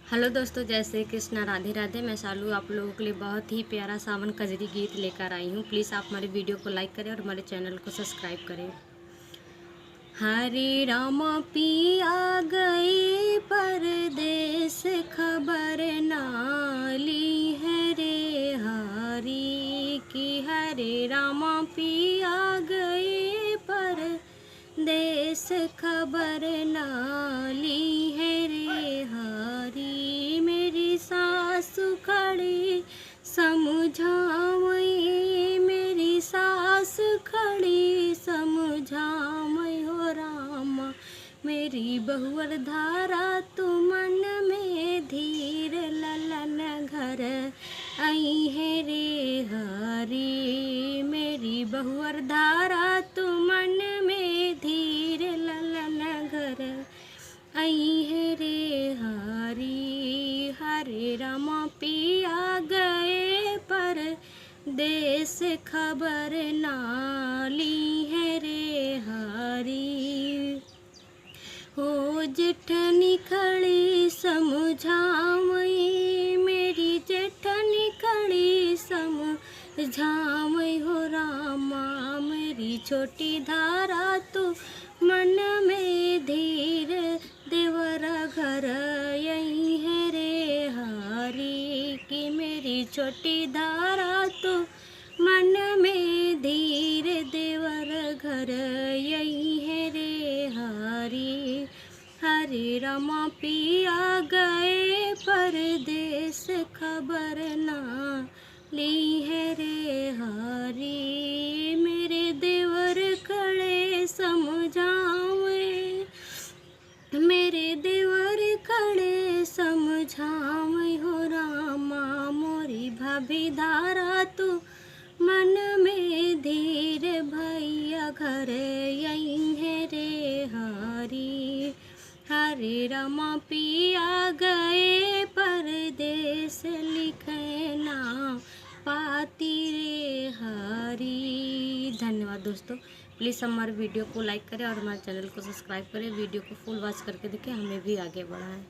Hello दोस्तों, जय श्री कृष्णा, राधे राधे। मैं शालू आप लोगों के लिए बहुत ही प्यारा सावन कजरी गीत लेकर आई हूँ। प्लीज़ आप हमारे वीडियो को लाइक करें और हमारे चैनल को सब्सक्राइब करें। हरे राम पिया गए परदेस, खबर नाली है रे हरी की। हरे राम पिया गए परदेस, खबर नाली है रे हरी। मेरी सासु खड़ी समझावई, मेरी सास खड़ी समझावई हो रामा। मेरी बहुअर धारा तू मन में धीर, ललन घर आई है रे हरी। मेरी बहुअर धारा तू मन में धीर, ललन घर आई है रे हरी। हरे राम पिया गए पर देश, खबर नाली है रे हरी। हो जेठनी खड़ी समझावई, मेरी जेठनी खड़ी समझावई हो रामा। मेरी छोटी धारा तू मन में धीर, देवरा घर यही है रे हरी की। मेरी छोटी धारा तू मन में धीर, देवर घर यही है रे हरी। हरे राम पिया गए परदेस, खबर ना ली है रे हरी। मेरे देवर खड़े समझावे, मेरे देवर खड़े समझावे हो रामा। मोरी भाभी धारा तू मन में धीर, भैया घर यही है रे हरी। हरे राम पिया गए परदेस, लिखे ना पाती रे हरी। धन्यवाद दोस्तों। प्लीज़ हमारे वीडियो को लाइक करें और हमारे चैनल को सब्सक्राइब करें। वीडियो को फुल वॉच करके देखें, हमें भी आगे बढ़ाएं।